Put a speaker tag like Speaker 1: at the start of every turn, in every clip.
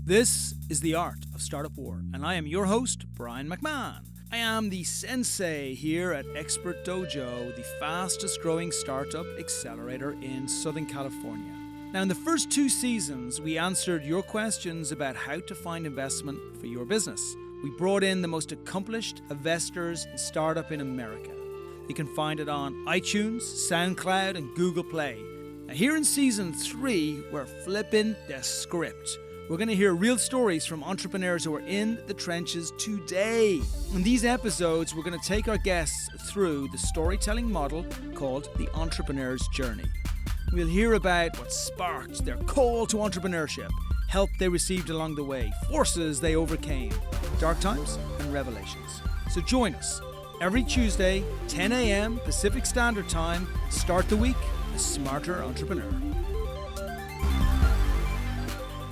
Speaker 1: This is The Art of Startup War, and I am your host, Brian MacMahon. I am the sensei here at Expert Dojo, the fastest growing startup accelerator in Southern California. Now, in the first 2 seasons, we answered your questions about how to find investment for your business. We brought in the most accomplished investors in startup in America. You can find it on iTunes, SoundCloud, and Google Play. Now, here in season 3, we're flipping the script. We're going to hear real stories from entrepreneurs who are in the trenches today. In these episodes, we're going to take our guests through the storytelling model called the entrepreneur's journey. We'll hear about what sparked their call to entrepreneurship, help they received along the way, forces they overcame, dark times and revelations. So join us every Tuesday, 10 a.m. Pacific Standard Time. Start the week a smarter entrepreneur.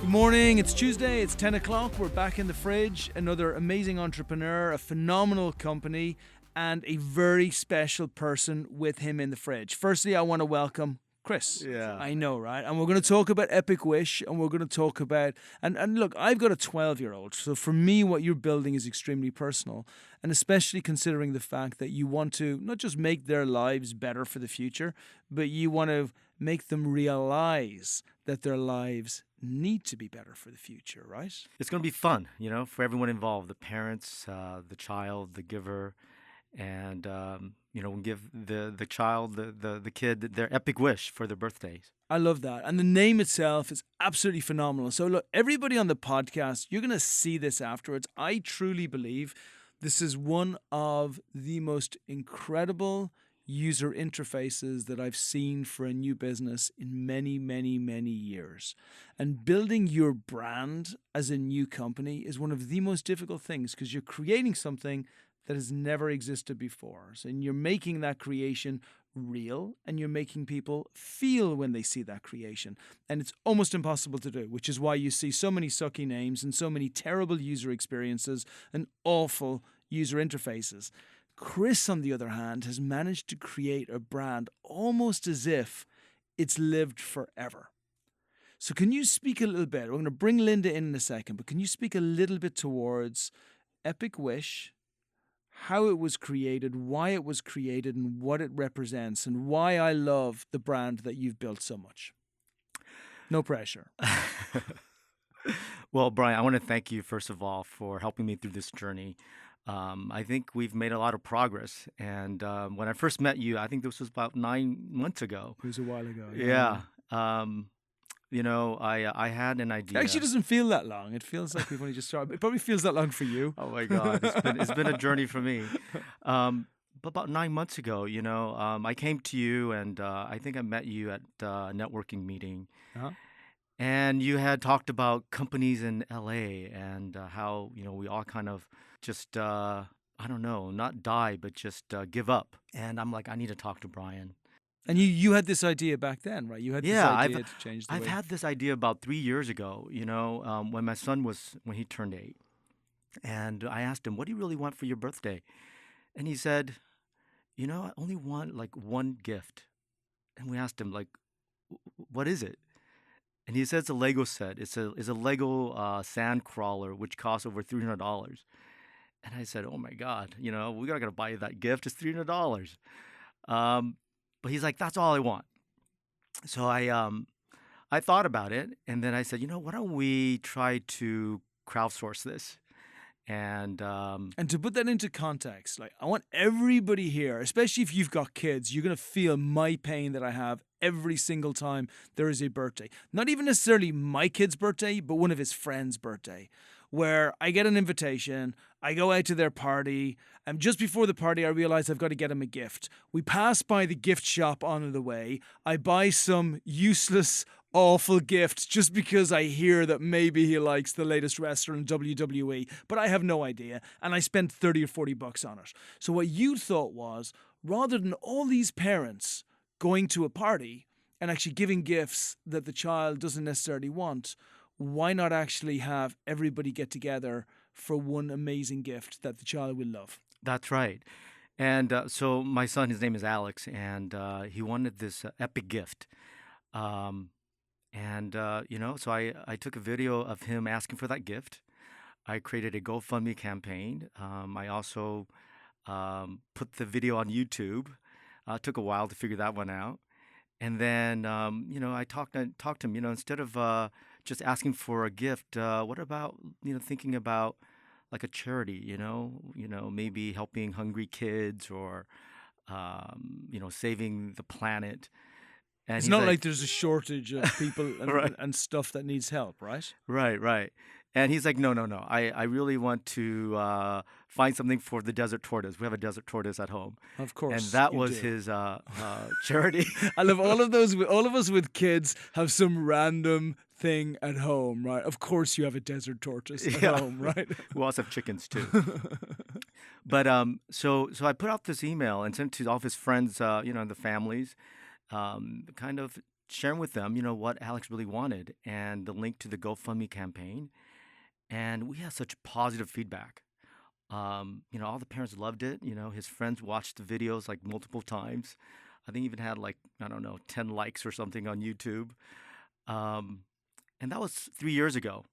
Speaker 1: Good morning, it's Tuesday, it's 10 o'clock, we're back in the fridge. Another amazing entrepreneur, a phenomenal company, and a very special person with him in the fridge. Firstly, I want to welcome Chris.
Speaker 2: Yeah.
Speaker 1: I know, right? And we're going to talk about Epik Wish, and we're going to talk about, and look, I've got a 12-year-old, so for me, what you're building is extremely personal, and especially considering the fact that you want to not just make their lives better for the future, but you want to make them realize that their lives need to be better for the future, right?
Speaker 2: It's going to be fun, for everyone involved, the parents, the child, the giver, and, we'll give the child, the kid, their epic wish for their birthdays.
Speaker 1: I love that. And the name itself is absolutely phenomenal. So look, everybody on the podcast, you're going to see this afterwards. I truly believe this is one of the most incredible user interfaces that I've seen for a new business in many, many, many years. And building your brand as a new company is one of the most difficult things because you're creating something that has never existed before. So, and you're making that creation real and you're making people feel when they see that creation. And it's almost impossible to do, which is why you see so many sucky names and so many terrible user experiences and awful user interfaces. Chris, on the other hand, has managed to create a brand almost as if it's lived forever. So can you speak a little bit? We're going to bring Linda in a second, but can you speak a little bit towards Epik Wish, how it was created, why it was created, and what it represents, and why I love the brand that you've built so much? No pressure.
Speaker 2: Well, Brian, I want to thank you, first of all, for helping me through this journey. I think we've made a lot of progress. And when I first met you, I think this was about 9 months ago.
Speaker 1: It was a while ago.
Speaker 2: Yeah. I had an idea.
Speaker 1: It actually doesn't feel that long. It feels like we've only just started. It probably feels that long for you.
Speaker 2: Oh, my God. It's been a journey for me. But about 9 months ago, I came to you and I think I met you at a networking meeting.
Speaker 1: Uh-huh.
Speaker 2: And you had talked about companies in LA and how, we all kind of just, I don't know, not die, but just give up. And I'm like, I need to talk to Brian.
Speaker 1: And you had this idea back then, right? You had this idea to change the way.
Speaker 2: I've had this idea about 3 years ago, when my son when he turned 8. And I asked him, what do you really want for your birthday? And he said, I only want like one gift. And we asked him, like, what is it? And he said it's a Lego set. It's a Lego sand crawler, which costs over $300. And I said, oh, my God, we gotta buy you that gift. It's $300. But he's like, that's all I want. So I thought about it. And then I said, why don't we try to crowdsource this? And
Speaker 1: to put that into context, like I want everybody here, especially if you've got kids, you're going to feel my pain that I have every single time there is a birthday. Not even necessarily my kid's birthday, but one of his friends' birthday, where I get an invitation, I go out to their party, and just before the party, I realize I've got to get him a gift. We pass by the gift shop on the way. I buy some useless, awful gift just because I hear that maybe he likes the latest wrestler in WWE, but I have no idea, and I spent 30 or 40 bucks on it. So what you thought was, rather than all these parents going to a party and actually giving gifts that the child doesn't necessarily want, why not actually have everybody get together for one amazing gift that the child will love?
Speaker 2: That's right. And so my son, his name is Alex, and he wanted this epic gift. And, so I took a video of him asking for that gift. I created a GoFundMe campaign. I also put the video on YouTube. Took a while to figure that one out. And then, I talked to him, instead of just asking for a gift, what about, thinking about like a charity, maybe helping hungry kids or, saving the planet. And
Speaker 1: It's
Speaker 2: he's
Speaker 1: not
Speaker 2: like,
Speaker 1: like there's a shortage of people
Speaker 2: right,
Speaker 1: and stuff that needs help, right?
Speaker 2: right, right. And he's like, no, no, no. I really want to find something for the desert tortoise. We have a desert tortoise at home.
Speaker 1: Of
Speaker 2: And
Speaker 1: course
Speaker 2: that
Speaker 1: you
Speaker 2: was
Speaker 1: do.
Speaker 2: his charity.
Speaker 1: I love all of those. All of us with kids have some random thing at home, right? Of course, you have a desert tortoise at
Speaker 2: Yeah.
Speaker 1: home, right?
Speaker 2: We also have chickens too. But so I put out this email and sent it to all of his friends, and the families, kind of sharing with them, what Alex really wanted and the link to the GoFundMe campaign. And we had such positive feedback. All the parents loved it. His friends watched the videos like multiple times. I think even had like, I don't know, 10 likes or something on YouTube. Um, and that was 3 years ago.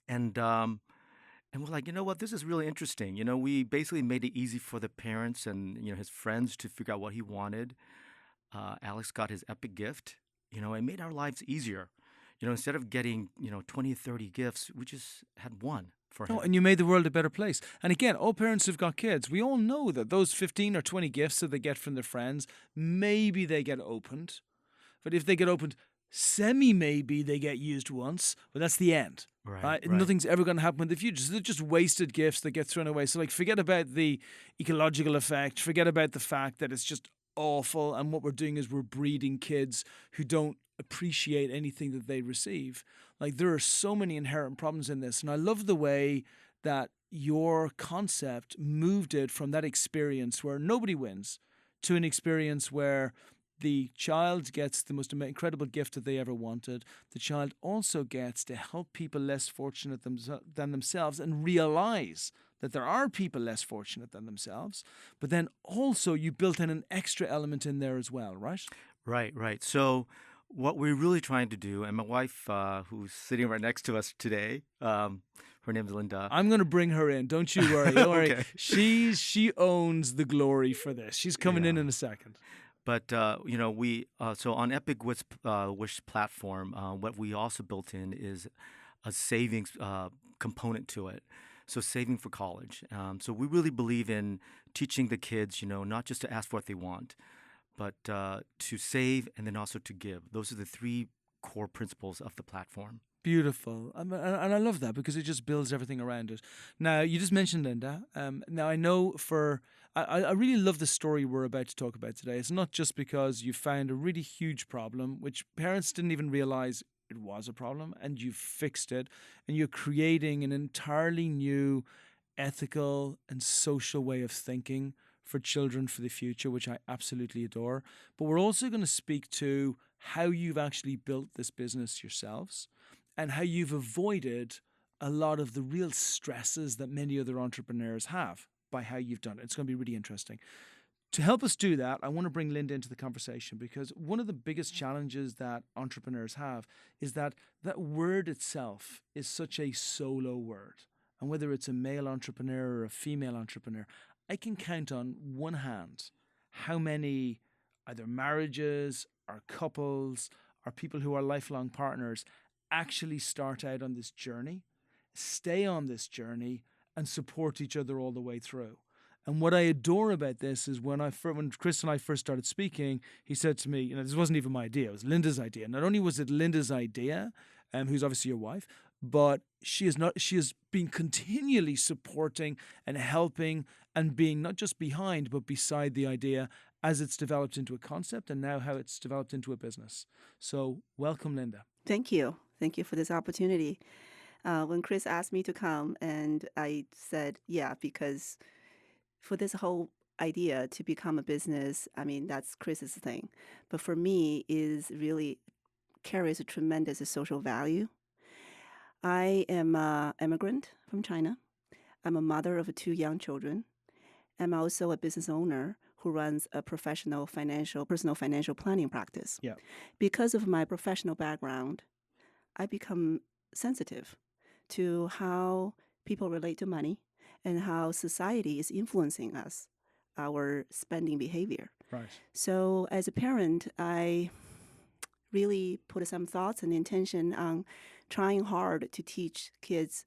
Speaker 2: And we're like, you know what, this is really interesting. We basically made it easy for the parents and, his friends to figure out what he wanted. Alex got his Epik gift. It made our lives easier. Instead of getting, 20 or 30 gifts, we just had one for
Speaker 1: No,
Speaker 2: him.
Speaker 1: and you made the world a better place. And again, all parents who've got kids, we all know that those 15 or 20 gifts that they get from their friends, maybe they get opened. But if they get opened, maybe they get used once, but that's the end.
Speaker 2: Right,
Speaker 1: Right?
Speaker 2: right.
Speaker 1: Nothing's ever going to happen in the future. So they're just wasted gifts that get thrown away. So, like, forget about the ecological effect. Forget about the fact that it's just awful. And what we're doing is we're breeding kids who don't appreciate anything that they receive. Like, there are so many inherent problems in this. And I love the way that your concept moved it from that experience where nobody wins to an experience where the child gets the most incredible gift that they ever wanted. The child also gets to help people less fortunate than themselves and realize that there are people less fortunate than themselves. But then also you built in an extra element in there as well, right?
Speaker 2: Right, right. So what we're really trying to do, and my wife, who's sitting right next to us today, her name's Linda.
Speaker 1: I'm going to bring her in. Don't you worry. Don't worry.
Speaker 2: Okay.
Speaker 1: She owns the glory for this. She's coming in
Speaker 2: Yeah.
Speaker 1: a second.
Speaker 2: But we so on Epic Wish platform, what we also built in is a savings component to it. So saving for college. So we really believe in teaching the kids, not just to ask for what they want, but to save and then also to give. Those are the three core principles of the platform.
Speaker 1: Beautiful. And I love that because it just builds everything around it. Now, you just mentioned Linda. Now, I know I really love the story we're about to talk about today. It's not just because you found a really huge problem, which parents didn't even realize it was a problem, and you fixed it, and you're creating an entirely new ethical and social way of thinking for children for the future, which I absolutely adore. But we're also going to speak to how you've actually built this business yourselves and how you've avoided a lot of the real stresses that many other entrepreneurs have by how you've done it. It's going to be really interesting. To help us do that, I want to bring Linda into the conversation because one of the biggest challenges that entrepreneurs have is that that word itself is such a solo word. And whether it's a male entrepreneur or a female entrepreneur, I can count on one hand how many either marriages or couples or people who are lifelong partners actually start out on this journey, stay on this journey, and support each other all the way through. And what I adore about this is when Chris and I first started speaking, he said to me, this wasn't even my idea, it was Linda's idea. Not only was it Linda's idea, who's obviously your wife, but she has been continually supporting and helping and being not just behind, but beside the idea as it's developed into a concept and now how it's developed into a business. So welcome, Linda.
Speaker 3: Thank you. Thank you for this opportunity. When Chris asked me to come, and I said, yeah, because for this whole idea to become a business, I mean, that's Chris's thing. But for me, is really carries a tremendous social value. I am an immigrant from China. I'm a mother of two young children. I'm also a business owner who who runs a professional personal financial planning practice.
Speaker 1: Yeah.
Speaker 3: Because of my professional background, I become sensitive to how people relate to money and how society is influencing us, our spending behavior.
Speaker 1: Right.
Speaker 3: So as a parent, I really put some thoughts and intention on trying hard to teach kids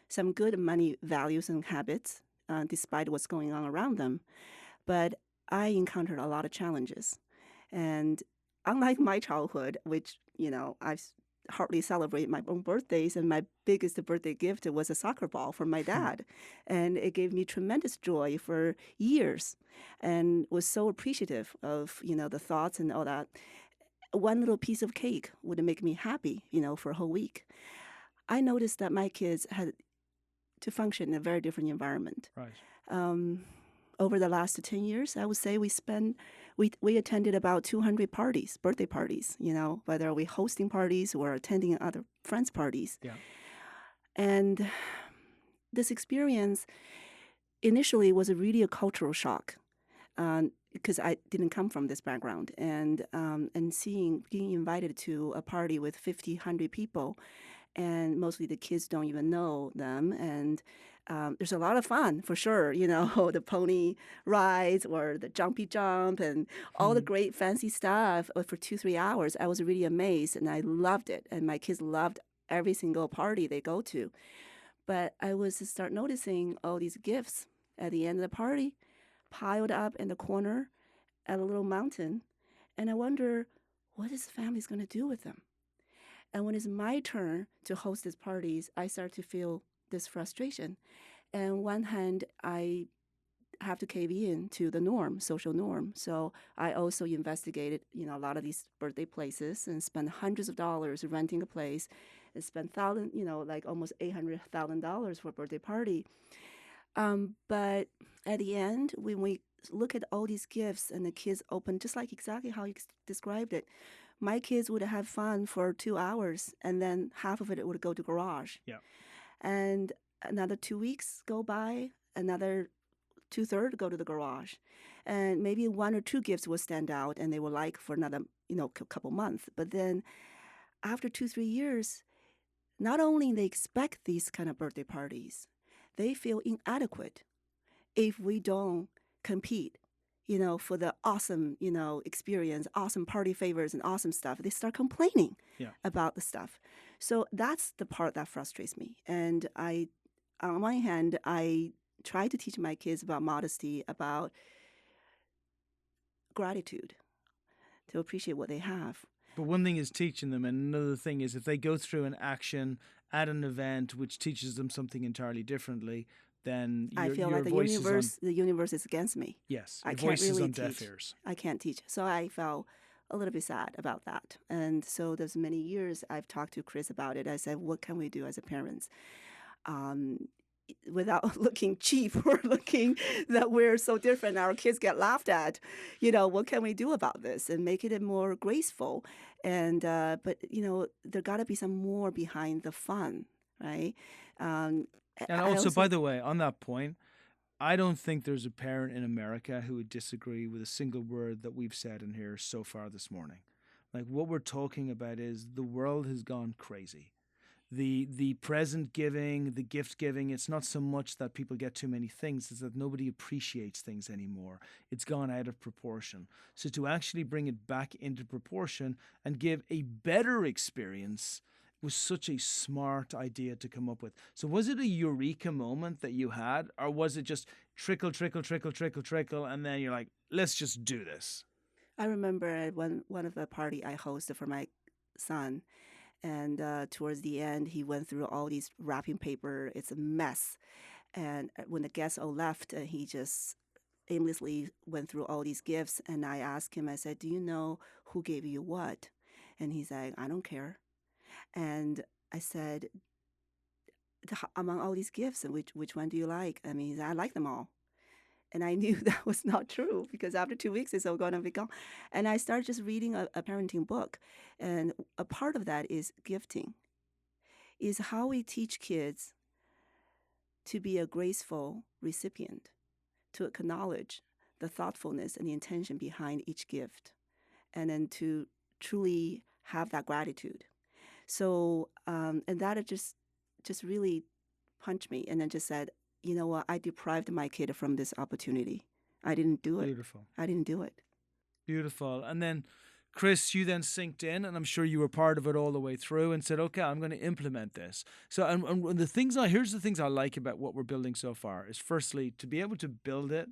Speaker 3: some good money values and habits, despite what's going on around them. But I encountered a lot of challenges. And unlike my childhood, which, I hardly celebrate my own birthdays, and my biggest birthday gift was a soccer ball from my dad. And it gave me tremendous joy for years and was so appreciative of, the thoughts and all that. One little piece of cake would make me happy, for a whole week. I noticed that my kids had to function in a very different environment.
Speaker 1: Right.
Speaker 3: Over the last 10 years, I would say we attended about 200 parties, birthday parties, whether we hosting parties or attending other friends' parties.
Speaker 1: Yeah.
Speaker 3: And this experience initially was really a cultural shock, because I didn't come from this background, and being invited to a party with 50, 100 people, and mostly the kids don't even know them, and there's a lot of fun for sure, the pony rides or the jumpy jump and all the great fancy stuff for 2-3 hours. I was really amazed, and I loved it, and my kids loved every single party they go to. But I was to start noticing all these gifts at the end of the party piled up in the corner at a little mountain, and I wonder, what is the family's going to do with them? And when it's my turn to host these parties, I start to feel this frustration. And on one hand, I have to cave in to the norm, social norm. So I also investigated, a lot of these birthday places and spent hundreds of dollars renting a place, and spent like almost $800,000 for a birthday party. But at the end, when we look at all these gifts and the kids open, just like exactly how you described it, my kids would have fun for 2 hours, and then half of it would go to garage.
Speaker 1: Yeah.
Speaker 3: And another 2 weeks go by, another 2/3 go to the garage. And maybe 1 or 2 gifts will stand out, and they will like for another, couple months. But then after 2-3 years, not only they expect these kind of birthday parties, they feel inadequate if we don't compete, for the awesome, experience, awesome party favors and awesome stuff. They start complaining about the stuff. So that's the part that frustrates me. And on one hand, I try to teach my kids about modesty, about gratitude, to appreciate what they have.
Speaker 1: But one thing is teaching them, and another thing is if they go through an action at an event which teaches them something entirely differently, then
Speaker 3: I feel
Speaker 1: your
Speaker 3: like
Speaker 1: voice
Speaker 3: the universe is against me.
Speaker 1: Yes,
Speaker 3: I
Speaker 1: your
Speaker 3: can't
Speaker 1: voice is
Speaker 3: really
Speaker 1: on deaf
Speaker 3: teach.
Speaker 1: ears.
Speaker 3: I can't teach. So I felt a little bit sad about that. And so there's many years I've talked to Chris about it. I said, what can we do as a parents? Without looking cheap or looking that we're so different, our kids get laughed at. What can we do about this and make it more graceful? And but there got to be some more behind the fun, right?
Speaker 1: And also, by the way, on that point, I don't think there's a parent in America who would disagree with a single word that we've said in here so far this morning. Like, what we're talking about is the world has gone crazy. The present giving, the gift giving, it's not so much that people get too many things, it's that nobody appreciates things anymore. It's gone out of proportion. So to actually bring it back into proportion and give a better experience was such a smart idea to come up with. So was it a eureka moment that you had, or was it just trickle, trickle, trickle, trickle, trickle, and then you're like, let's just do this?
Speaker 3: I remember at one of the party I hosted for my son, and towards the end, he went through all these wrapping paper. It's a mess. And when the guests all left, he just aimlessly went through all these gifts. And I asked him, I said, do you know who gave you what? And he's like, I don't care. And I said, among all these gifts, which one do you like? I mean, he said, I like them all. And I knew that was not true because after 2 weeks, it's all going to be gone. And I started just reading a parenting book. And a part of that is gifting, is how we teach kids to be a graceful recipient, to acknowledge the thoughtfulness and the intention behind each gift, and then to truly have that gratitude. So, and that had just really punched me, and then just said, you know what, I deprived my kid from this opportunity. I didn't do it.
Speaker 1: Beautiful.
Speaker 3: I didn't do it.
Speaker 1: Beautiful. And then, Chris, you then synced in, and I'm sure you were part of it all the way through, and said, "Okay, I'm going to implement this." So, and here's the things I like about what we're building so far is, firstly, to be able to build it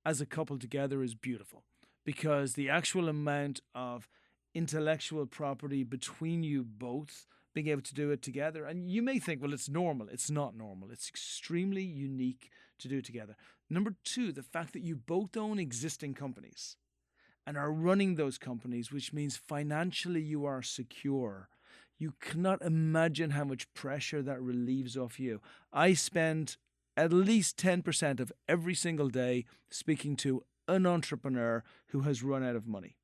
Speaker 1: as a couple together is beautiful, because the actual amount of intellectual property between you both being able to do it together, and you may think, well, it's normal. It's not normal. It's extremely unique to do it together. Number two, the fact that you both own existing companies and are running those companies, which means financially you are secure. You cannot imagine how much pressure that relieves off you. I spend at least 10% of every single day speaking to an entrepreneur who has run out of money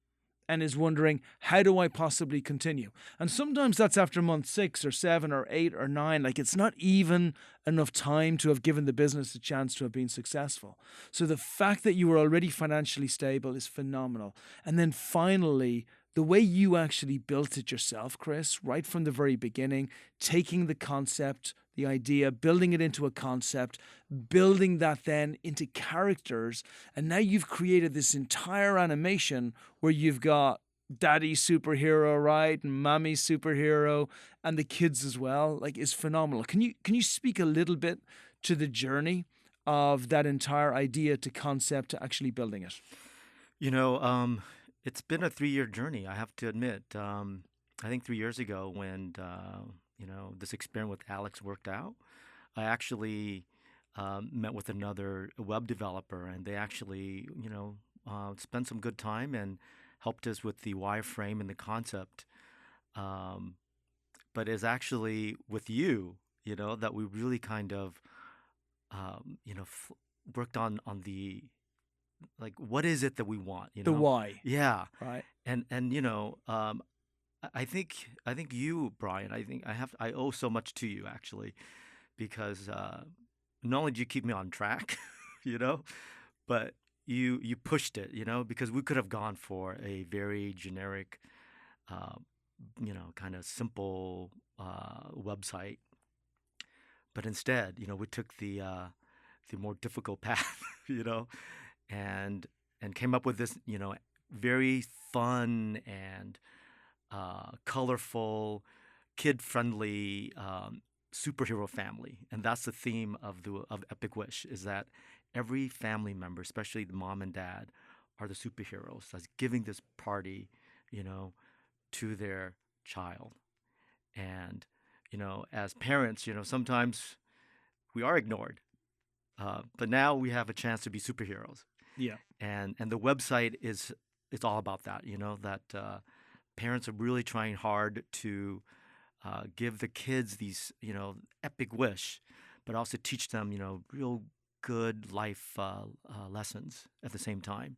Speaker 1: and is wondering, how do I possibly continue? And sometimes that's after month 6 or 7 or 8 or 9. Like, it's not even enough time to have given the business a chance to have been successful. So the fact that you were already financially stable is phenomenal. And then finally, the way you actually built it yourself, Chris, right from the very beginning, taking the concept, the idea, building it into a concept, building that then into characters, and now you've created this entire animation where you've got daddy superhero, right, and mommy superhero, and the kids as well. Like, is phenomenal. Can you speak a little bit to the journey of that entire idea to concept to actually building it?
Speaker 2: It's been a 3-year journey, I have to admit. I think 3 years ago when, this experiment with Alex worked out, I actually met with another web developer, and they actually, spent some good time and helped us with the wireframe and the concept. But it's actually with you, that we really kind of, worked on the, like, what is it that we want,
Speaker 1: The why,
Speaker 2: Yeah.
Speaker 1: right?
Speaker 2: And I think you, Brian, I owe so much to you actually, because not only did you keep me on track, but you pushed it, because we could have gone for a very generic, uh, kind of simple website, but instead, we took the more difficult path, and came up with this, very fun and colorful, kid-friendly superhero family. And that's the theme of Epik Wish, is that every family member, especially the mom and dad, are the superheroes that's giving this party, to their child. And, as parents, sometimes we are ignored. But now we have a chance to be superheroes.
Speaker 1: Yeah.
Speaker 2: And the website it's all about that, that parents are really trying hard to give the kids these, epic wish, but also teach them, real good life lessons at the same time.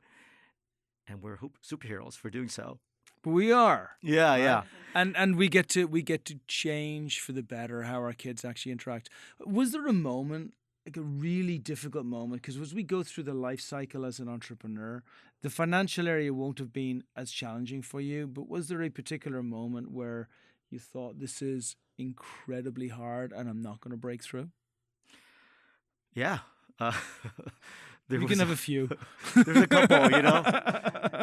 Speaker 2: And we're superheroes for doing so.
Speaker 1: We are.
Speaker 2: Yeah,
Speaker 1: right?
Speaker 2: yeah.
Speaker 1: And we get to change for the better how our kids actually interact. Was there a moment, like a really difficult moment, because as we go through the life cycle as an entrepreneur, the financial area won't have been as challenging for you, but was there a particular moment where you thought, this is incredibly hard and I'm not going to break through?
Speaker 2: Yeah.
Speaker 1: You can have a few.
Speaker 2: There's a couple,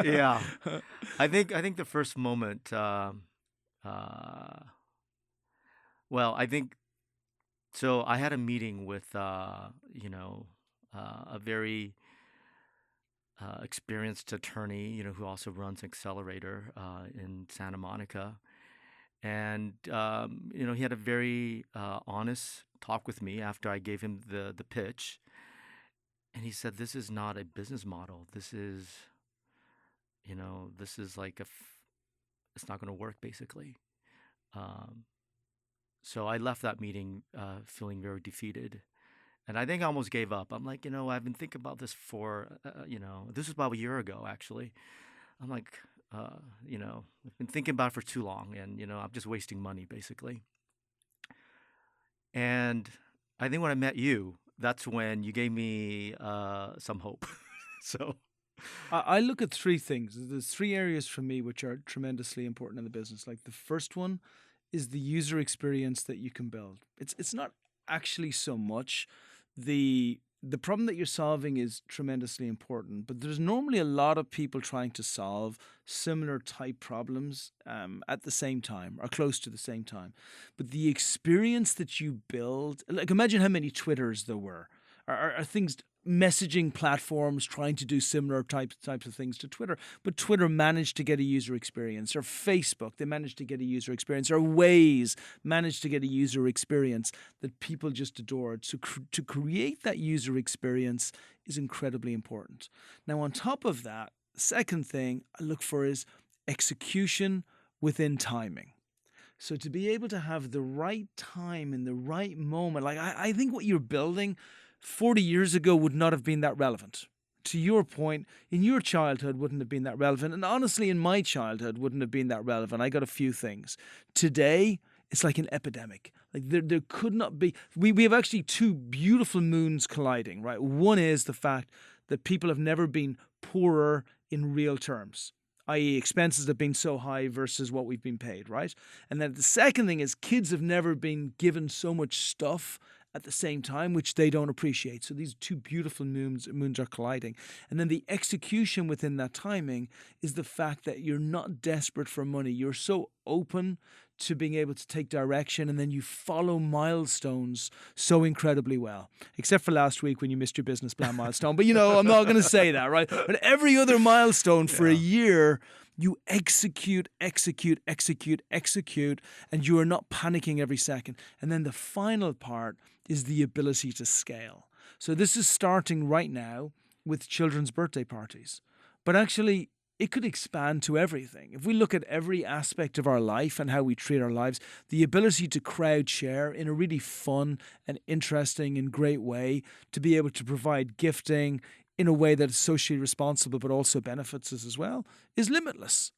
Speaker 2: Yeah. I think the first moment, I think, so I had a meeting with, a very experienced attorney, who also runs Accelerator in Santa Monica. And, he had a very honest talk with me after I gave him the pitch. And he said, this is not a business model. This is, like it's not going to work, basically. So I left that meeting feeling very defeated. And I think I almost gave up. I'm like, I've been thinking about this for, this was about a year ago, actually. I'm like, I've been thinking about it for too long, and, I'm just wasting money, basically. And I think when I met you, that's when you gave me some hope. So
Speaker 1: I look at three things. There's three areas for me which are tremendously important in the business. Like the first one is the user experience that you can build. It's not actually so much the problem that you're solving is tremendously important, but there's normally a lot of people trying to solve similar type problems at the same time or close to the same time. But the experience that you build, like imagine how many Twitters there were, are things messaging platforms trying to do similar types of things to Twitter, but Twitter managed to get a user experience, or Facebook, they managed to get a user experience, or Waze managed to get a user experience that people just adored. So to create that user experience is incredibly important. Now, on top of that, the second thing I look for is execution within timing. So to be able to have the right time in the right moment, like I think what you're building 40 years ago would not have been that relevant. To your point, in your childhood wouldn't have been that relevant. And honestly, in my childhood wouldn't have been that relevant. I got a few things. Today, it's like an epidemic. Like there could not be. We have actually two beautiful moons colliding, right? One is the fact that people have never been poorer in real terms, i.e. expenses have been so high versus what we've been paid, right? And then the second thing is kids have never been given so much stuff at the same time, which they don't appreciate. So these two beautiful moons are colliding. And then the execution within that timing is the fact that you're not desperate for money. You're so open to being able to take direction, and then you follow milestones so incredibly well. Except for last week when you missed your business plan milestone. But, I'm not going to say that, right? But every other milestone for a year, you execute, and you are not panicking every second. And then the final part is the ability to scale. So this is starting right now with children's birthday parties. But actually, it could expand to everything. If we look at every aspect of our life and how we treat our lives, the ability to crowd share in a really fun and interesting and great way, to be able to provide gifting in a way that is socially responsible but also benefits us as well, is limitless.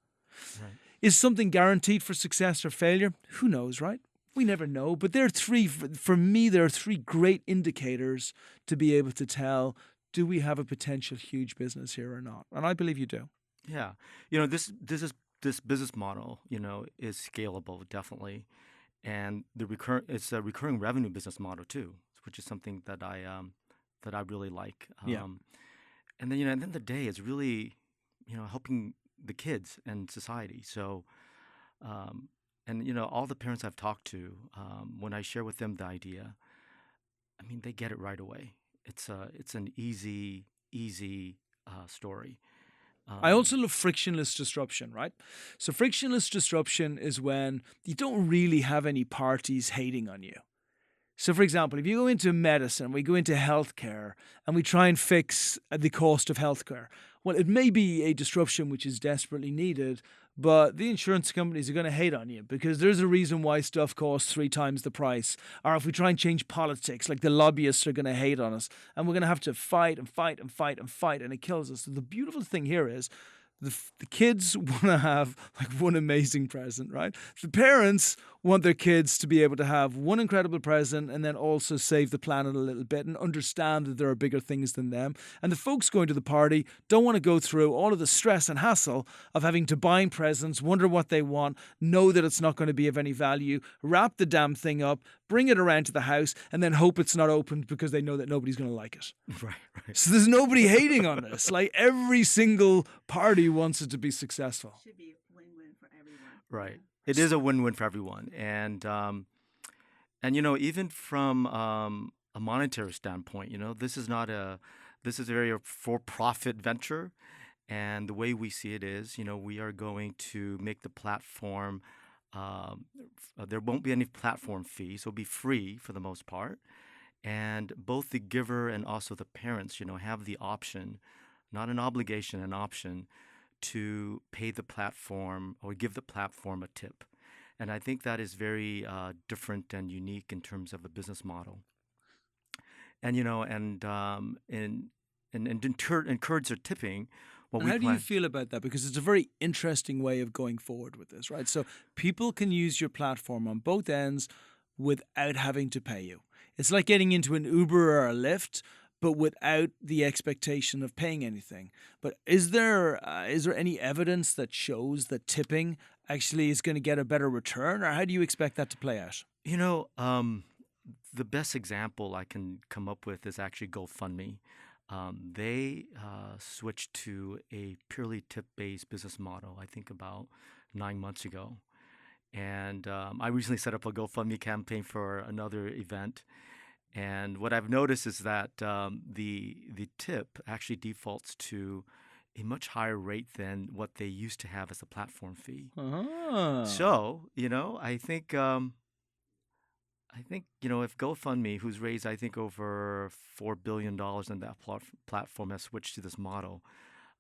Speaker 1: Right. Is something guaranteed for success or failure? Who knows, right? We never know. But for me, there are three great indicators to be able to tell, do we have a potential huge business here or not? And I believe you do.
Speaker 2: Yeah. This business model, is scalable, definitely. And it's a recurring revenue business model too, which is something that I really like. And then, at the end of the day, it's really, helping the kids and society. So, and all the parents I've talked to, when I share with them the idea, I mean, they get it right away. It's an easy story.
Speaker 1: I also love frictionless disruption, right? So frictionless disruption is when you don't really have any parties hating on you. So, for example, if you go into medicine, we go into healthcare, and we try and fix the cost of healthcare, well, it may be a disruption which is desperately needed, but the insurance companies are going to hate on you because there's a reason why stuff costs 3 times the price. Or if we try and change politics, like the lobbyists are going to hate on us, and we're going to have to fight, and it kills us. So the beautiful thing here is the kids want to have like one amazing present, right? The parents want their kids to be able to have one incredible present and then also save the planet a little bit and understand that there are bigger things than them. And the folks going to the party don't want to go through all of the stress and hassle of having to buy presents, wonder what they want, know that it's not going to be of any value, wrap the damn thing up, bring it around to the house, and then hope it's not opened because they know that nobody's going to like it.
Speaker 2: Right.
Speaker 1: So there's nobody hating on this. Like every single party wants it to be successful.
Speaker 3: Should be a win-win for everyone.
Speaker 2: Right. It is a win-win for everyone. And even from a monetary standpoint, this is a very for-profit venture. And the way we see it is, we are going to make the platform, there won't be any platform fee, so it'll be free for the most part. And both the giver and also the parents, have the option, not an obligation, an option to pay the platform or give the platform a tip. And I think that is very different and unique in terms of a business model. And, encourage their tipping.
Speaker 1: How do you feel about that? Because it's a very interesting way of going forward with this, right? So people can use your platform on both ends without having to pay you. It's like getting into an Uber or a Lyft, but without the expectation of paying anything. But is there any evidence that shows that tipping actually is going to get a better return, or how do you expect that to play out?
Speaker 2: You know, the best example I can come up with is actually GoFundMe. They switched to a purely tip-based business model, I think about 9 months ago. And I recently set up a GoFundMe campaign for another event. And what I've noticed is that the tip actually defaults to a much higher rate than what they used to have as a platform fee.
Speaker 1: Ah.
Speaker 2: So, I think if GoFundMe, who's raised I think over $4 billion in that platform, has switched to this model,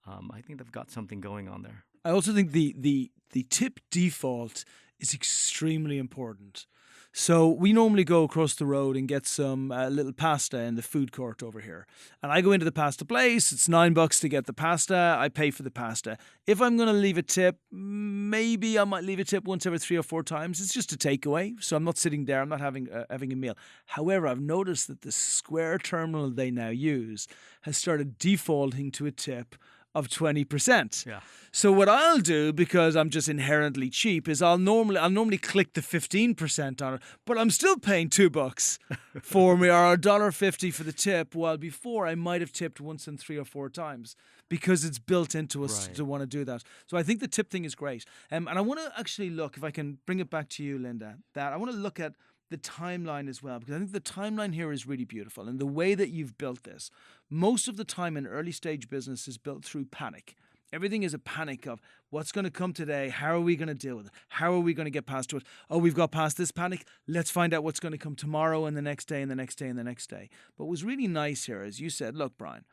Speaker 2: I think they've got something going on there.
Speaker 1: I also think the tip default is extremely important. So we normally go across the road and get some little pasta in the food court over here. And I go into the pasta place. It's $9 to get the pasta. I pay for the pasta. If I'm going to leave a tip, maybe I might leave a tip once every 3 or 4 times. It's just a takeaway. So I'm not sitting there. I'm not having a meal. However, I've noticed that the Square terminal they now use has started defaulting to a tip of 20%.
Speaker 2: Yeah.
Speaker 1: So what I'll do, because I'm just inherently cheap, is I'll normally click the 15% on it, but I'm still paying $2 for me, or $1.50 for the tip, while before I might have tipped once in 3 or 4 times, because it's built into us
Speaker 2: Right.
Speaker 1: to want to do that. So I think the tip thing is great. And I want to actually look, if I can bring it back to you, Linda, that I want to look at the timeline as well, because I think the timeline here is really beautiful. And the way that you've built this, most of the time in early stage business is built through panic. Everything is a panic of what's going to come today. How are we going to deal with it? How are we going to get past it? Oh, we've got past this panic. Let's find out what's going to come tomorrow and the next day and the next day and the next day. But what was really nice here is you said, look, Brian,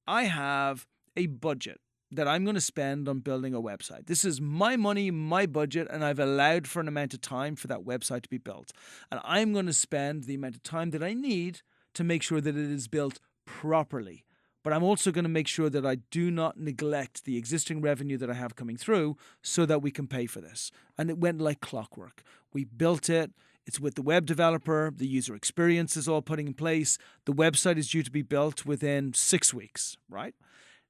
Speaker 1: I have a budget that I'm going to spend on building a website. This is my money, my budget, and I've allowed for an amount of time for that website to be built. And I'm going to spend the amount of time that I need to make sure that it is built properly. But I'm also going to make sure that I do not neglect the existing revenue that I have coming through so that we can pay for this. And it went like clockwork. We built it. It's with the web developer. The user experience is all putting in place. The website is due to be built within 6 weeks, right?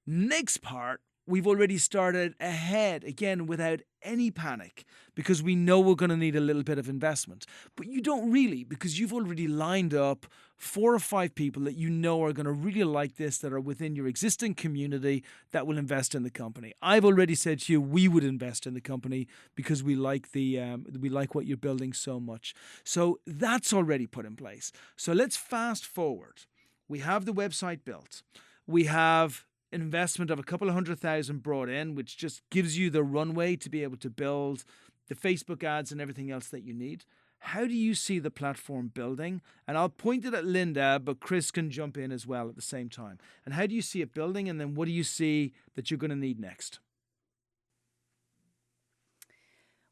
Speaker 1: Next part, we've already started ahead, again, without any panic, because we know we're going to need a little bit of investment. But you don't really, because you've already lined up 4 or 5 people that you know are going to really like this, that are within your existing community, that will invest in the company. I've already said to you, we would invest in the company because we like what you're building so much. So that's already put in place. So let's fast forward. We have the website built. We have investment of a couple of $100,000 brought in, which just gives you the runway to be able to build the Facebook ads and everything else that you need. How do you see the platform building? And I'll point it at Linda, but Chris can jump in as well at the same time. And how do you see it building? And then what do you see that you're going to need next?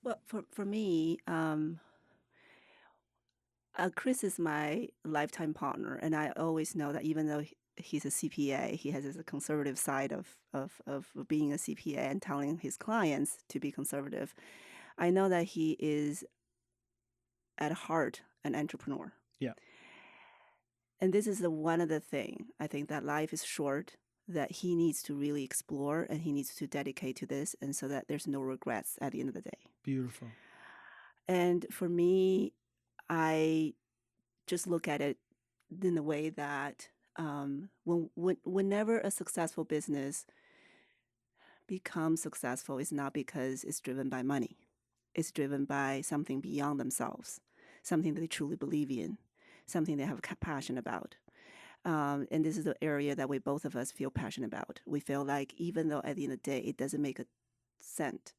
Speaker 3: Well, for me, Chris is my lifetime partner, and I always know that even though he's a CPA, he has a conservative side of being a CPA and telling his clients to be conservative. I know that he is at heart an entrepreneur.
Speaker 1: Yeah.
Speaker 3: And this is one of the things, I think, that life is short, that he needs to really explore and he needs to dedicate to this, and so that there's no regrets at the end of the day.
Speaker 1: Beautiful.
Speaker 3: And for me, I just look at it in the way that whenever a successful business becomes successful, it's not because it's driven by money. It's driven by something beyond themselves, something that they truly believe in, something they have passion about. And this is the area that we both of us feel passionate about. We feel like even though at the end of the day it doesn't make a cent,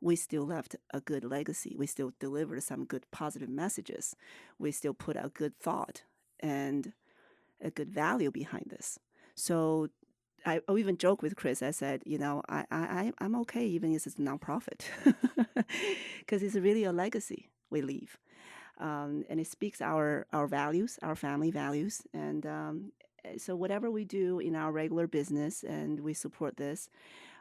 Speaker 3: we still left a good legacy. We still delivered some good positive messages. We still put a good thought and a good value behind this. So I even joke with Chris. I said, I'm okay even if it's a nonprofit, because it's really a legacy we leave. And it speaks our values, our family values. And so whatever we do in our regular business, and we support this,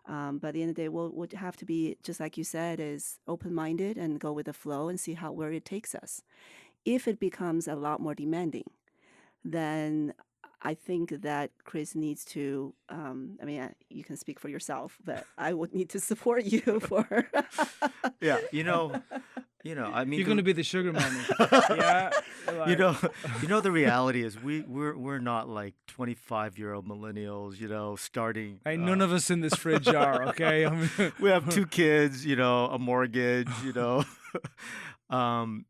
Speaker 3: but at the end of the day, we'll have to be, just like you said, is open-minded and go with the flow and see where it takes us. If it becomes a lot more demanding, then I think that Chris needs to. I mean, you can speak for yourself, but I would need to support you for.
Speaker 2: Yeah, I mean
Speaker 1: You're going to be the sugar mommy. Yeah.
Speaker 2: you
Speaker 1: Like,
Speaker 2: know, the reality is we're not like 25-year-old millennials, starting.
Speaker 1: hey, none of us in this fridge are, okay? I mean,
Speaker 2: We have two kids, a mortgage, um,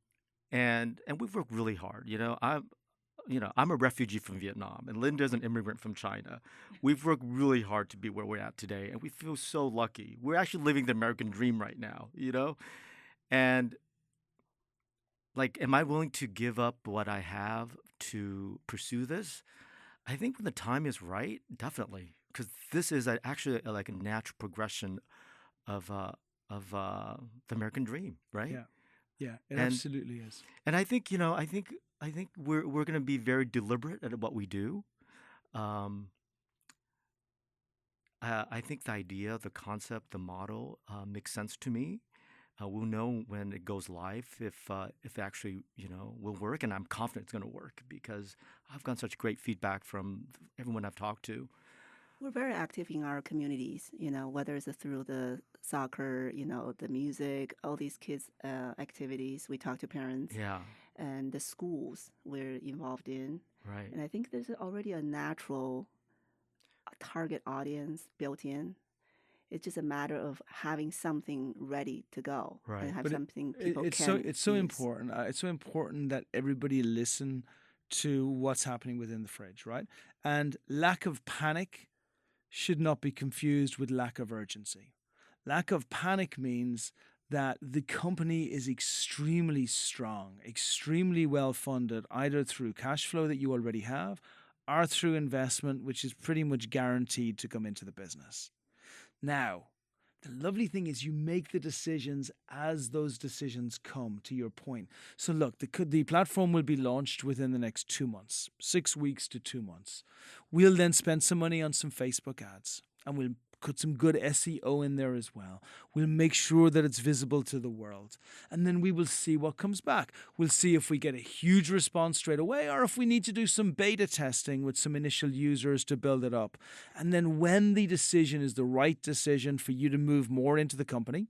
Speaker 2: and we've worked really hard. I'm a refugee from Vietnam, and Linda's an immigrant from China. We've worked really hard to be where we're at today, and we feel so lucky. We're actually living the American dream right now, and like, am I willing to give up what I have to pursue this? I think when the time is right, definitely, because this is actually like a natural progression of the American dream, right?
Speaker 1: yeah. Yeah, it
Speaker 2: And
Speaker 1: absolutely is.
Speaker 2: and I think I think we're going to be very deliberate at what we do. Um, I think the idea, the concept, the model makes sense to me. We'll know when it goes live if it actually will work, and I'm confident it's going to work because I've gotten such great feedback from everyone I've talked to.
Speaker 3: We're very active in our communities, whether it's through the soccer, the music, all these kids' activities. We talk to parents
Speaker 2: Yeah,
Speaker 3: and the schools we're involved in.
Speaker 2: right.
Speaker 3: And I think there's already a natural target audience built in. It's just a matter of having something ready to go and
Speaker 2: Right.
Speaker 3: have
Speaker 1: But
Speaker 3: something people
Speaker 1: it's
Speaker 3: can
Speaker 1: so
Speaker 3: use.
Speaker 1: important. It's so important that everybody listen to what's happening within the fridge, right? And lack of panic should not be confused with lack of urgency. Lack of panic means that the company is extremely strong, extremely well funded, either through cash flow that you already have or through investment, which is pretty much guaranteed to come into the business. Now, the lovely thing is you make the decisions as those decisions come, to your point. So look, the platform will be launched within the next 2 months, 6 weeks to 2 months. We'll then spend some money on some Facebook ads and we'll put some good SEO in there as well. We'll make sure that it's visible to the world. And then we will see what comes back. We'll see if we get a huge response straight away or if we need to do some beta testing with some initial users to build it up. And then when the decision is the right decision for you to move more into the company,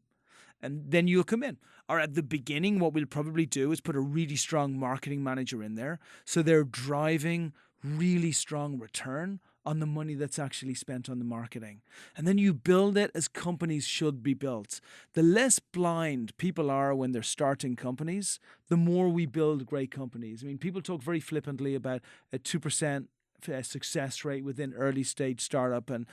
Speaker 1: and then you'll come in. Or at the beginning, what we'll probably do is put a really strong marketing manager in there. So they're driving really strong return on the money that's actually spent on the marketing. And then you build it as companies should be built. The less blind people are when they're starting companies, the more we build great companies. I mean, people talk very flippantly about a 2% success rate within early stage startup, and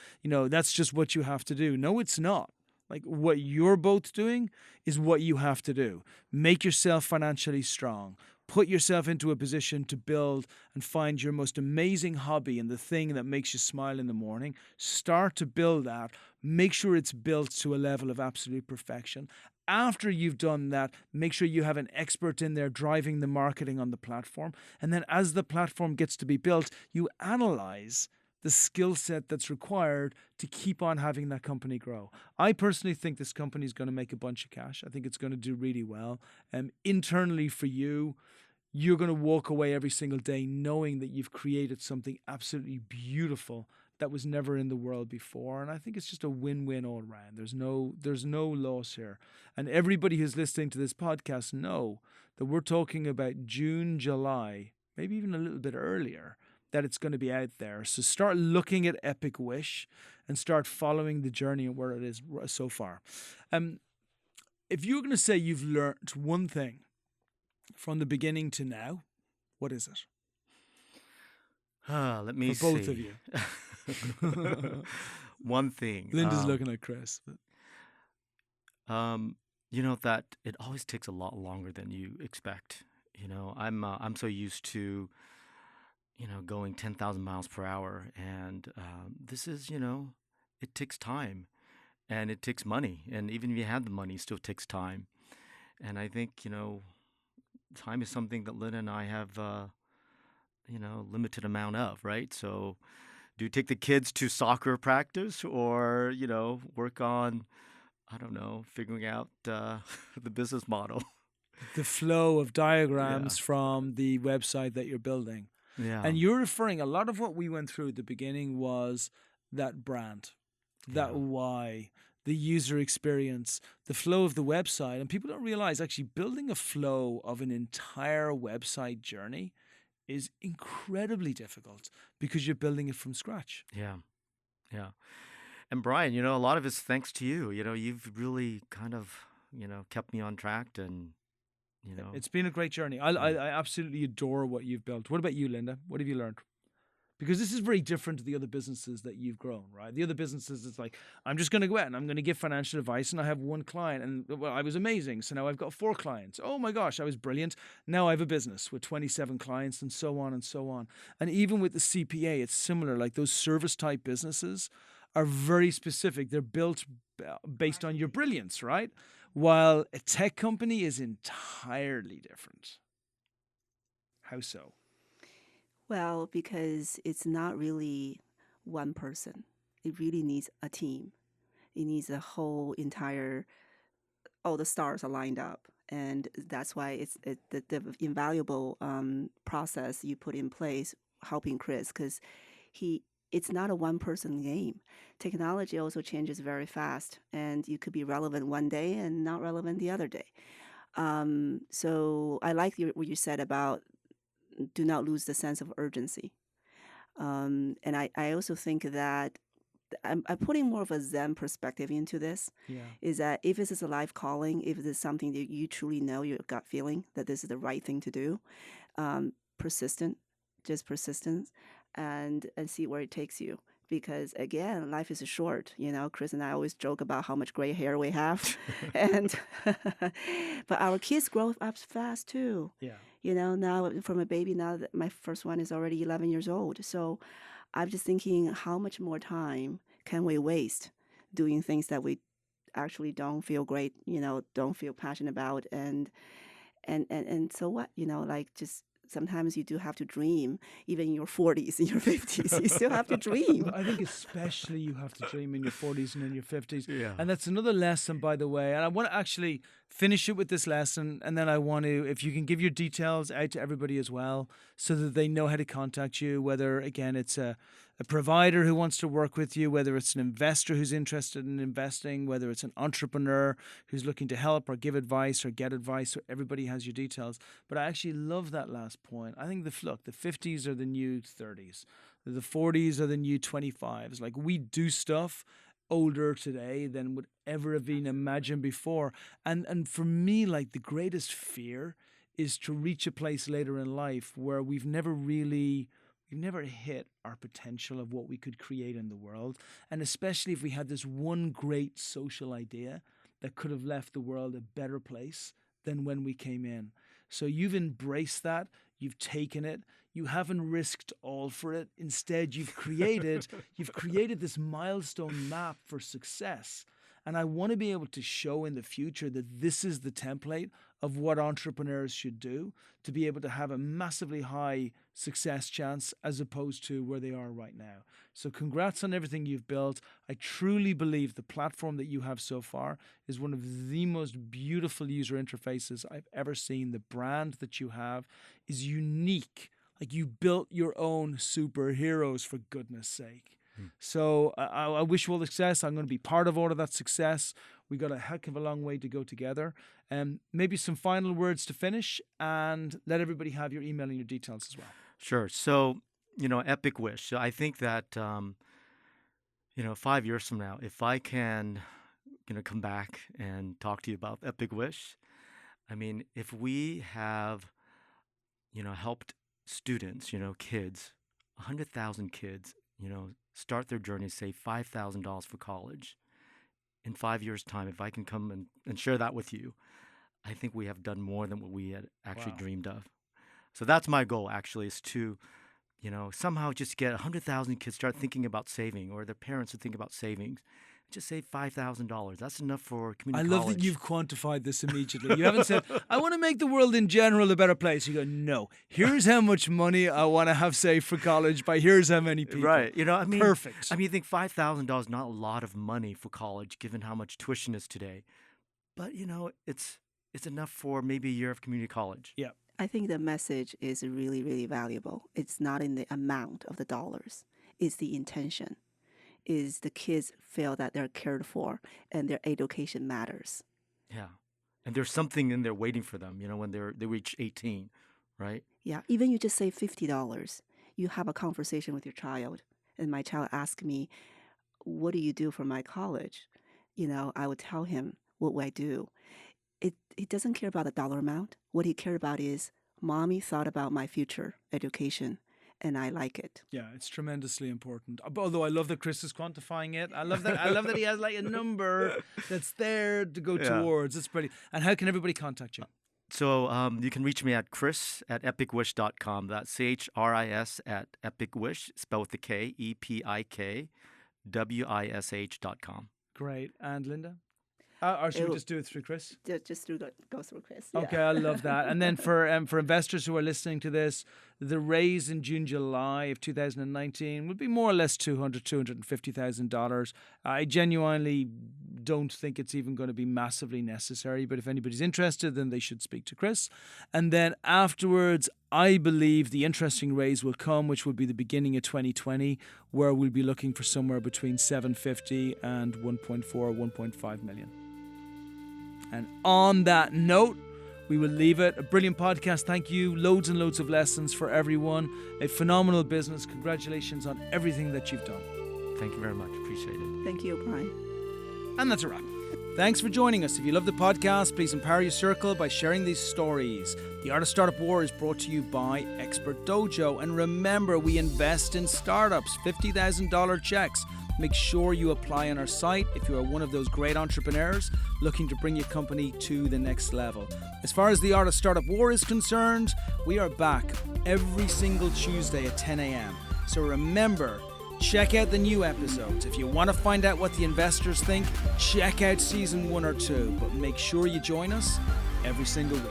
Speaker 1: that's just what you have to do. No, it's not. Like, what you're both doing is what you have to do. Make yourself financially strong. Put yourself into a position to build and find your most amazing hobby and the thing that makes you smile in the morning. Start to build that. Make sure it's built to a level of absolute perfection. After you've done that, make sure you have an expert in there driving the marketing on the platform. And then as the platform gets to be built, you analyze the skill set that's required to keep on having that company grow. I personally think this company is going to make a bunch of cash. I think it's going to do really well. Internally for you, you're going to walk away every single day knowing that you've created something absolutely beautiful that was never in the world before. And I think it's just a win-win all around. There's no loss here. And everybody who's listening to this podcast know that we're talking about June, July, maybe even a little bit earlier, that it's going to be out there. So start looking at Epik Wish and start following the journey and where it is so far. If you're going to say you've learned one thing from the beginning to now, what is it?
Speaker 2: Let me
Speaker 1: For both
Speaker 2: see.
Speaker 1: of you.
Speaker 2: One thing.
Speaker 1: Linda's looking at Chris.
Speaker 2: That it always takes a lot longer than you expect. I'm so used to going 10,000 miles per hour. And this is, it takes time and it takes money. And even if you have the money, it still takes time. And I think, time is something that Lynn and I have, limited amount of, right? So do you take the kids to soccer practice or, work on, I don't know, figuring out the business model?
Speaker 1: The flow of
Speaker 2: Yeah.
Speaker 1: diagrams from the website that you're building.
Speaker 2: Yeah.
Speaker 1: And you're referring, a lot of what we went through at the beginning was that brand, that
Speaker 2: Yeah.
Speaker 1: why, the user experience, the flow of the website. And people don't realize actually building a flow of an entire website journey is incredibly difficult because you're building it from scratch.
Speaker 2: Yeah. Yeah. And Brian, a lot of it's thanks to you. You've really kind of, kept me on track and,
Speaker 1: It's been a great journey. I absolutely adore what you've built. What about you, Linda? What have you learned? Because this is very different to the other businesses that you've grown, right? The other businesses, it's like, I'm just going to go out and I'm going to give financial advice and I have one client and, well, I was amazing. So now I've got 4 clients. Oh my gosh, I was brilliant. Now I have a business with 27 clients and so on and so on. And even with the CPA, it's similar. Like those service type businesses are very specific. They're built based on your brilliance, right? While a tech company is entirely different. How so?
Speaker 3: Well, because it's not really one person. It really needs a team. It needs a whole entire, all the stars are lined up. And that's why the invaluable process you put in place helping Chris, because it's not a one person game. Technology also changes very fast, and you could be relevant one day and not relevant the other day. So I like what you said about do not lose the sense of urgency. And I also think that I'm putting more of a Zen perspective into this.
Speaker 1: Yeah.
Speaker 3: Is that if this is a life calling, if it is something that you truly know, your gut feeling that this is the right thing to do, just persistence, and see where it takes you. Because again, life is short. Chris and I always joke about how much gray hair we have, and but our kids grow up fast too.
Speaker 1: Yeah.
Speaker 3: Now from a baby, now that my first one is already 11 years old. So I'm just thinking, how much more time can we waste doing things that we actually don't feel great, don't feel passionate about, and so what, like just sometimes you do have to dream, even in your 40s, in your 50s, you still have to dream.
Speaker 1: I think especially you have to dream in your 40s and in your 50s.
Speaker 2: Yeah.
Speaker 1: And that's another lesson, by the way. And I want to actually finish it with this lesson. And then I want to, if you can give your details out to everybody as well, so that they know how to contact you, whether, again, it's a provider who wants to work with you, whether it's an investor who's interested in investing, whether it's an entrepreneur who's looking to help or give advice or get advice, so everybody has your details. But I actually love that last point. I think the 50s are the new 30s. The 40s are the new 25s. Like, we do stuff older today than would ever have been imagined before. And for me, like, the greatest fear is to reach a place later in life where we've never hit our potential of what we could create in the world. And especially if we had this one great social idea that could have left the world a better place than when we came in. So you've embraced that, you've taken it, you haven't risked all for it. Instead, you've created this milestone map for success. And I want to be able to show in the future that this is the template of what entrepreneurs should do to be able to have a massively high success chance as opposed to where they are right now. So congrats on everything you've built. I truly believe the platform that you have so far is one of the most beautiful user interfaces I've ever seen. The brand that you have is unique. Like, you built your own superheroes, for goodness sake. So I wish you all the success. I'm going to be part of all of that success. We got a heck of a long way to go together. Maybe some final words to finish, and let everybody have your email and your details as well.
Speaker 2: Sure. So, Epik Wish. So I think that, 5 years from now, if I can, come back and talk to you about Epik Wish, I mean, if we have, helped students, kids, 100,000 kids, start their journey, save $5,000 for college. In 5 years' time, if I can come and share that with you, I think we have done more than what we had actually dreamed of. So that's my goal, actually, is to, somehow just get 100,000 kids start thinking about saving, or their parents would think about savings. Just save $5,000. That's enough for community college.
Speaker 1: I love that you've quantified this immediately. You haven't said, I want to make the world in general a better place. You go, no, here's how much money I want to have saved for college by here's how many people.
Speaker 2: Right.
Speaker 1: Perfect.
Speaker 2: I mean, you think $5,000 is not a lot of money for college, given how much tuition is today. But, it's enough for maybe a year of community college.
Speaker 1: Yeah.
Speaker 3: I think the message is really, really valuable. It's not in the amount of the dollars, it's the intention. Is the kids feel that they're cared for and their education matters.
Speaker 2: Yeah. And there's something in there waiting for them, when they reach 18, right?
Speaker 3: Yeah, even you just say $50, you have a conversation with your child, and my child asks me, "What do you do for my college?" I would tell him what I do. He doesn't care about the dollar amount. What he cares about is, "Mommy thought about my future education, and I like it."
Speaker 1: Yeah, it's tremendously important. Although I love that Chris is quantifying it. I love that. I love that he has like a number that's there to go towards. It's pretty. And how can everybody contact you?
Speaker 2: So you can reach me at chris@epikwish.com. That's CHRIS at epikwish, spelled with the K, EPIKWISH.com.
Speaker 1: Great. And Linda? Or should we just do it through Chris?
Speaker 3: Just go through Chris. Yeah.
Speaker 1: Okay, I love that. And then for investors who are listening to this, the raise in June, July of 2019 would be more or less $250,000. I genuinely don't think it's even going to be massively necessary, but if anybody's interested, then they should speak to Chris. And then afterwards, I believe the interesting raise will come, which will be the beginning of 2020, where we'll be looking for somewhere between 750 and 1.4, 1.5 million. And on that note, we will leave it. A brilliant podcast. Thank you. Loads and loads of lessons for everyone. A phenomenal business. Congratulations on everything that you've done.
Speaker 2: Thank you very much. Appreciate it.
Speaker 3: Thank you, Brian.
Speaker 1: And that's a wrap. Thanks for joining us. If you love the podcast, please empower your circle by sharing these stories. The Art of Startup War is brought to you by Expert Dojo. And remember, we invest in startups, $50,000 checks. Make sure you apply on our site if you are one of those great entrepreneurs looking to bring your company to the next level. As far as the Art of Startup War is concerned, we are back every single Tuesday at 10 a.m. So remember, check out the new episodes. If you want to find out what the investors think, check out season 1 or 2. But make sure you join us every single week.